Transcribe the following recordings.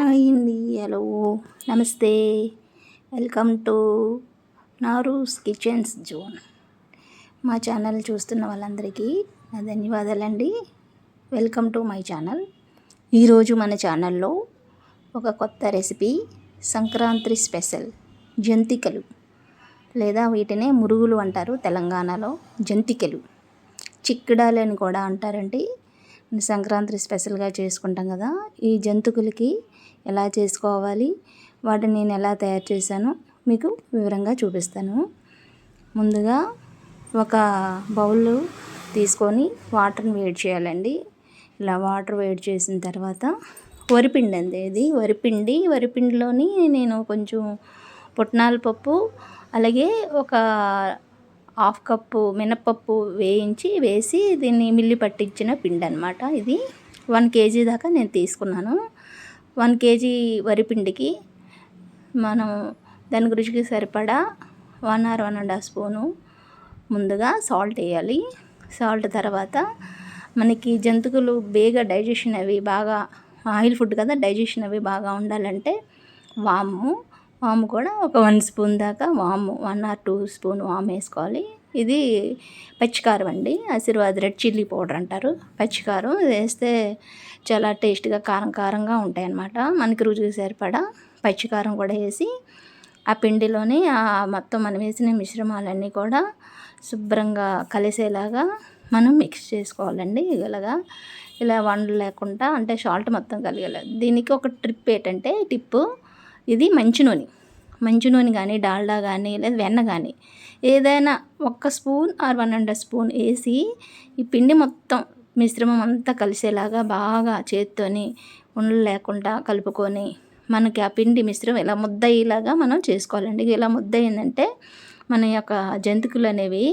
Hi అండి, hello, నమస్తే, welcome to నారూస్ kitchens zone. మా ఛానల్ చూస్తున్న వాళ్ళందరికీ నా ధన్యవాదాలండి. Welcome to my channel. ఈరోజు మన ఛానల్లో ఒక కొత్త రెసిపీ, సంక్రాంతి స్పెషల్ జంతికలు, లేదా వీటినే మురుగులు అంటారు తెలంగాణలో. జంతికలు, చిక్కడాలు అని కూడా అంటారండి. సంక్రాంతి స్పెషల్గా చేసుకుంటాం కదా. ఈ జంతికలకి ఎలా చేసుకోవాలి, వాటిని నేను ఎలా తయారు చేశానో మీకు వివరంగా చూపిస్తాను. ముందుగా ఒక బౌల్ తీసుకొని వాటర్ని వేడి చేయాలండి. ఇలా వాటర్ వేడి చేసిన తర్వాత వరిపిండి అండి, ఇది వరిపిండిలోని నేను కొంచెం పుట్నాల పప్పు, అలాగే ఒక 1/2 కప్పు మినపప్పు వేసి దీన్ని మిల్లి పట్టించిన పిండి అనమాట. ఇది 1 kg దాకా నేను తీసుకున్నాను. 1 kg వరిపిండికి మనం దాని రుచికి సరిపడా 1 or 1.5 స్పూను ముందుగా సాల్ట్ వేయాలి. సాల్ట్ తర్వాత మనకి జంతికలు డైజెషన్ అవి బాగా, ఆయిల్ ఫుడ్ కదా, డైజెషన్ అవి బాగా ఉండాలంటే వాము కూడా ఒక 1 స్పూన్ దాకా 1 or 2 స్పూన్ వాము వేసుకోవాలి. ఇది పచ్చికారం అండి, ఆశీర్వాద్ రెడ్ చిల్లీ పౌడర్ అంటారు. పచ్చికారం వేస్తే చాలా టేస్ట్గా కారంగా ఉంటాయి అన్నమాట. మనకి రుచికి సరిపడా పచ్చికారం కూడా వేసి ఆ పిండిలోని మొత్తం మనం వేసిన మిశ్రమాలన్నీ కూడా శుభ్రంగా కలిసేలాగా మనం మిక్స్ చేసుకోవాలండి. ఇలా వండ లేకుండా, అంటే సాల్ట్ మొత్తం కలిగేలా. దీనికి ఒక టిప్పు, ఇది మంచి నూనె కానీ, డాల్డా కానీ, లేదా వెన్న కానీ ఏదైనా 1 స్పూన్ or 1.5 స్పూన్ వేసి ఈ పిండి మొత్తం మిశ్రమం అంతా కలిసేలాగా బాగా చేత్తోని ఉండలు లేకుండా కలుపుకొని మనకి ఆ పిండి మిశ్రమం ఇలా ముద్ద అయ్యేలాగా మనం చేసుకోవాలండి. ఇలా ముద్ద అయిందంటే మన యొక్క జంతికలు అనేవి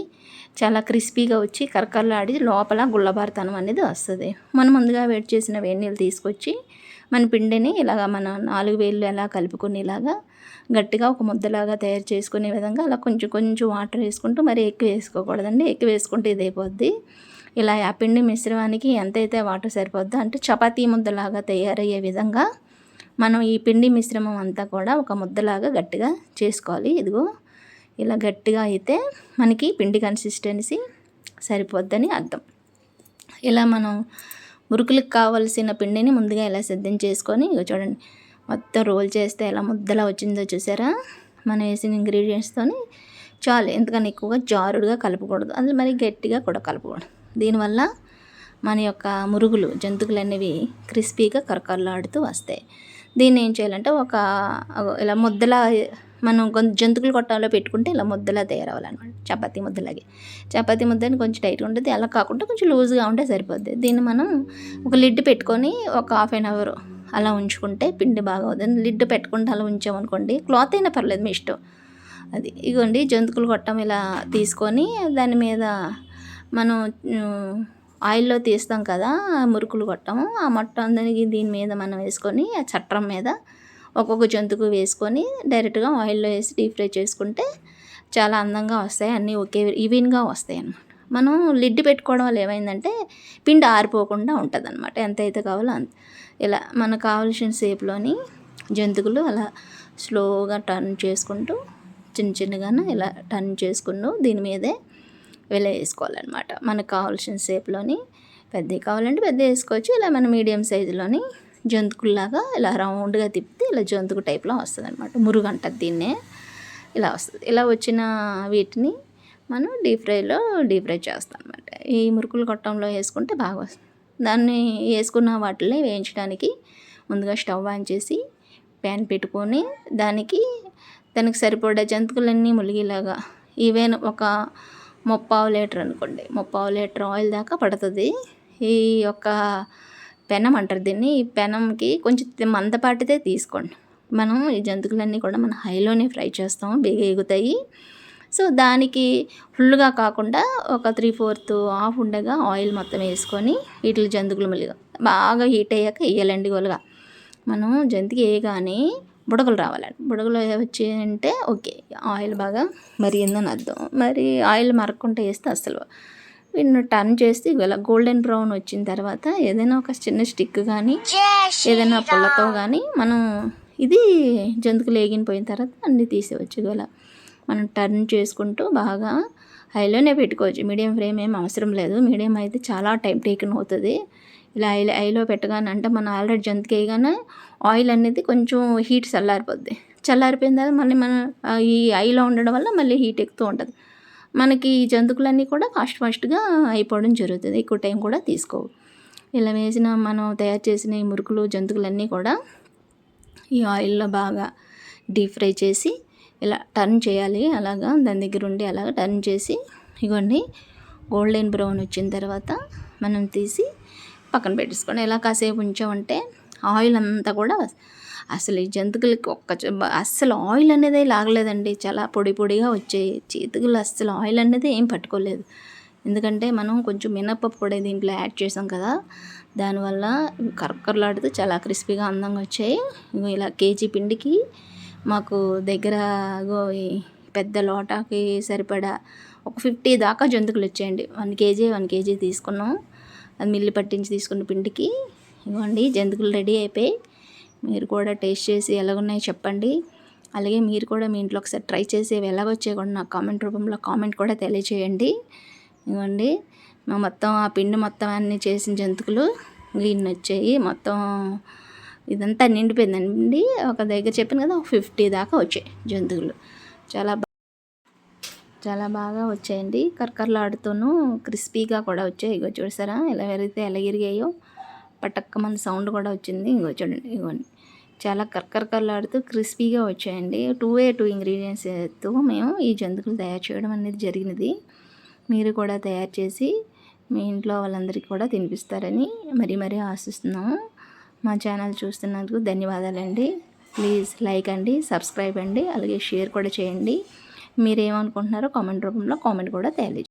చాలా క్రిస్పీగా వచ్చి కరకరలాడి లోపల గుల్లబారుతనం అనేది వస్తుంది. మనం ముందుగా వేడి చేసిన వేడి నీళ్ళు తీసుకొచ్చి మన పిండిని ఇలాగ మన 4 వేళ్ళు ఎలా కలుపుకొని ఇలాగా గట్టిగా ఒక ముద్దలాగా తయారు చేసుకునే విధంగా అలా కొంచెం వాటర్ వేసుకుంటూ, మరి ఎక్కువ వేసుకోకూడదండి. ఎక్కువ వేసుకుంటే ఇదైపోద్ది. ఇలా ఆ పిండి మిశ్రమానికి ఎంతైతే వాటర్ సరిపోద్దో, అంటే చపాతీ ముద్దలాగా తయారయ్యే విధంగా మనం ఈ పిండి మిశ్రమం అంతా కూడా ఒక ముద్దలాగా గట్టిగా చేసుకోవాలి. ఇదిగో ఇలా గట్టిగా అయితే మనకి పిండి కన్సిస్టెన్సీ సరిపోద్దని అర్థం. ఇలా మనం మురుకులకు కావాల్సిన పిండిని ముందుగా ఇలా సిద్ధం చేసుకొని, ఇక చూడండి మొత్తం రోల్ చేస్తే ఎలా ముద్దలా వచ్చిందో చూసారా. మనం వేసిన ఇంగ్రీడియంట్స్తోని చాలు, ఎందుకని ఎక్కువగా జారుడుగా కలపకూడదు, అది మరి గట్టిగా కూడా కలపకూడదు. దీనివల్ల మన యొక్క మురుగులు జంతికలు అనేవి క్రిస్పీగా కరకరలాడుతూ వస్తాయి. దీన్ని ఏం చేయాలంటే ఇలా ముద్దలా మనం జంతికలు కొట్టాలో పెట్టుకుంటే ఇలా ముద్దలా తయారవ్వాలన్నమాట. చపాతీ ముద్దని కొంచెం టైట్గా ఉంటుంది, అలా కాకుండా కొంచెం లూజ్గా ఉంటే సరిపోద్ది. దీన్ని మనం ఒక లిడ్ పెట్టుకొని ఒక 1/2 hour అలా ఉంచుకుంటే పిండి బాగా అవుతుంది. లిడ్ పెట్టుకుంటే అలా ఉంచామనుకోండి, క్లాత్ అయినా పర్లేదు, మీ ఇష్టం. అది ఇగోండి జంతికలు కొట్టం ఇలా తీసుకొని దాని మీద మనం ఆయిల్లో తీస్తాం కదా మురుకులు కొట్టము, ఆ మొత్తం దీని మీద మనం వేసుకొని ఆ చట్రం మీద ఒక్కొక్క జంతుకు వేసుకొని డైరెక్ట్గా ఆయిల్లో వేసి డీప్ ఫ్రై చేసుకుంటే చాలా అందంగా వస్తాయి, అన్నీ ఒకే ఈవెన్గా వస్తాయి అన్నమాట. మనం లిడ్ పెట్టుకోవడం వల్ల ఏమైందంటే పిండి ఆరిపోకుండా ఉంటుంది అన్నమాట. ఎంత అయితే కావాలో అంత. ఇలా మనకు కావాల్సిన షేప్లోని జంతికలు అలా స్లోగా టర్న్ చేసుకుంటూ చిన్నగానే ఇలా టర్న్ చేసుకుంటూ దీని మీదే వేసుకోవాలన్నమాట. మనకు కావాల్సిన షేప్లోని పెద్దవి కావాలంటే పెద్ద వేసుకోవచ్చు, ఇలా మన మీడియం సైజులోని జంతికల్లాగా ఇలా రౌండ్గా తిప్పితే ఇలా జంతిక టైప్లో వస్తుంది అనమాట. మురుగు అంటారు దీన్నే. ఇలా వస్తుంది. ఇలా వచ్చిన వీటిని మనం డీప్ ఫ్రై చేస్తాం అనమాట. ఈ మురుకులు కొట్టంలో వేసుకుంటే బాగా వస్తుంది. దాన్ని వేసుకున్న వాటిని వేయించడానికి ముందుగా స్టవ్ ఆన్ చేసి ప్యాన్ పెట్టుకొని దానికి సరిపడా జంతికలన్నీ ములిగేలాగా ఈవెన్ ఒక 3/4 లీటర్ అనుకోండి, 3/4 లీటర్ ఆయిల్ దాకా పడుతుంది. ఈ యొక్క పెనం అంటారు దీన్ని. ఈ పెనంకి కొంచెం మందపాటిదే తీసుకోండి. మనం ఈ జంతికలన్నీ కూడా మనం హైలోనే ఫ్రై చేస్తాము, బేగా ఎగుతాయి. సో దానికి ఫుల్గా కాకుండా ఒక 3/4 ఆఫ్ ఉండగా ఆయిల్ మొత్తం వేసుకొని వీటిలో జంతికలు మెల్లిగా బాగా హీట్ అయ్యాక వేయాలండి. గోలుగా మనం జంతిక వేయగానే బుడగలు రావాలండి. బుడగలు వచ్చాయంటే ఓకే, ఆయిల్ బాగా మరిగిందని అర్థం. మరి ఆయిల్ మరగకుండా వేస్తే అసలు వీటిని టర్న్ చేసి ఇలా గోల్డెన్ బ్రౌన్ వచ్చిన తర్వాత ఏదైనా ఒక చిన్న స్టిక్ కానీ ఏదైనా పుల్లతో కానీ మనం ఇది జంతికలు వేగిపోయిన తర్వాత అన్నీ తీసేవచ్చు. ఇలా మనం టర్న్ చేసుకుంటూ బాగా హైలోనే పెట్టుకోవచ్చు. మీడియం ఫ్లేమ్ ఏం అవసరం లేదు. మీడియం అయితే చాలా టైం టేకన్ అవుతుంది. ఇలా హైలో పెట్టగానే అంటే మనం ఆల్రెడీ జంతిక వేయగానే ఆయిల్ అనేది కొంచెం హీట్ చల్లారిపోద్ది. చల్లారిపోయిన తర్వాత మళ్ళీ మనం ఈ హైలో ఉండడం వల్ల మళ్ళీ హీట్ ఎక్కుతూ ఉంటుంది. మనకి ఈ జంతికలన్నీ కూడా ఫాస్ట్గా అయిపోవడం జరుగుతుంది. ఎక్కువ టైం కూడా తీసుకోవు. ఇలా వేసిన మనం తయారు చేసిన ఈ మురుకులు జంతికలన్నీ కూడా ఈ ఆయిల్లో బాగా డీప్ ఫ్రై చేసి ఇలా టర్న్ చేయాలి. అలాగా దాని దగ్గర ఉండి అలాగా టర్న్ చేసి ఇగోండి గోల్డెన్ బ్రౌన్ వచ్చిన తర్వాత మనం తీసి పక్కన పెట్టేసుకోండి. ఇలా కాసేపు ఉంచామంటే ఆయిల్ అంతా కూడా అసలు ఈ జంతికలకి అస్సలు ఆయిల్ అనేది లాగలేదండి. చాలా పొడి పొడిగా వచ్చాయి. చేతులు అస్సలు ఆయిల్ అనేది ఏం పట్టుకోలేదు. ఎందుకంటే మనం కొంచెం మినపప్పు కూడా దీంట్లో యాడ్ చేసాం కదా, దానివల్ల కరకరలాడుతూ చాలా క్రిస్పీగా అందంగా వచ్చాయి. ఇలా కేజీ పిండికి మాకు దగ్గర పెద్ద లోటాకి సరిపడా ఒక 50 దాకా జంతికలు వచ్చాయండి. 1 కేజీ తీసుకున్నాం. అది మిల్లి పట్టించి తీసుకున్న పిండికి ఇవ్వండి జంతికలు రెడీ అయిపోయి. మీరు కూడా టేస్ట్ చేసి ఎలాగున్నాయో చెప్పండి. అలాగే మీరు కూడా మీ ఇంట్లో ఒకసారి ట్రై చేసి ఎలాగొచ్చాయి కూడా నాకు కామెంట్ రూపంలో కామెంట్ కూడా తెలియచేయండి. ఇవ్వండి మొత్తం ఆ పిండి మొత్తం అన్నీ చేసిన జంతికలు ఇన్ని వచ్చాయి. మొత్తం ఇదంతా నిండిపోయిందండి. ఒక దగ్గర చెప్పాను కదా 50 దాకా వచ్చాయి జంతికలు. చాలా బాగా వచ్చాయండి. కరకరలాడుతూను క్రిస్పీగా కూడా వచ్చాయి. ఇగో చూసారా ఎలా విరిగితే ఎలా ఇరిగాయో, పటక్కమని సౌండ్ కూడా వచ్చింది. ఇగో చూడండి ఇగోండి చాలా కరకరలాడుతూ క్రిస్పీగా వచ్చాయండి. 2 ఇంగ్రీడియంట్స్తో మేము ఈ జంతికలు తయారు చేయడం అనేది జరిగినది. మీరు కూడా తయారు చేసి మీ ఇంట్లో వాళ్ళందరికీ కూడా తినిపిస్తారని మరీ ఆశిస్తున్నాము. మా ఛానల్ చూస్తున్నందుకు ధన్యవాదాలండి. ప్లీజ్ లైక్ అండి, సబ్స్క్రైబ్ అండి, అలాగే షేర్ కూడా చేయండి. మీరేమనుకుంటున్నారో కామెంట్ రూపంలో కామెంట్ కూడా తెలియజేయండి.